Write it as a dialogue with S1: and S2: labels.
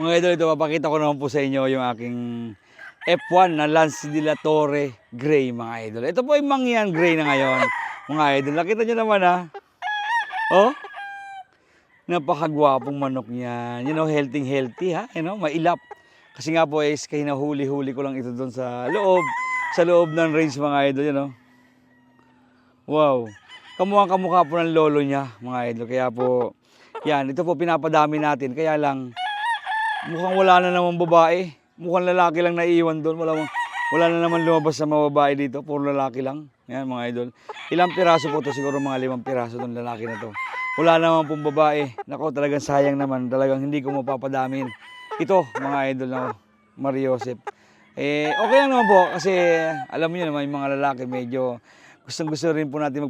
S1: Mga idol, ito papakita ko naman po sa inyo yung aking F1 na Lance de la Torre Gray, mga idol. Ito po yung Mangyan Gray na ngayon, mga idol. Nakita nyo naman ha. Oh, napakagwapong manok niyan. You know, healthy ha. You know, mailap. Kasi nga po is kinahuli-huli ko lang ito doon sa loob ng range, mga idol, you know. Wow. Kamukha po ng lolo niya, mga idol. Kaya po, yan, ito po pinapadami natin. Kaya lang, mukhang wala na naman babae. Mukhang lalaki lang naiiwan doon. Wala na naman lumabas sa mga babae dito. Puro lalaki lang. Yan, mga idol. Ilang piraso po to? Siguro mga 5 piraso itong lalaki na to. Wala naman pong babae. Nako, talagang sayang naman. Talagang hindi ko mapapadamin. Ito, mga idol na Mario Joseph. Okay lang naman po. Kasi alam niyo naman, yung mga lalaki medyo gustong-gusto rin po natin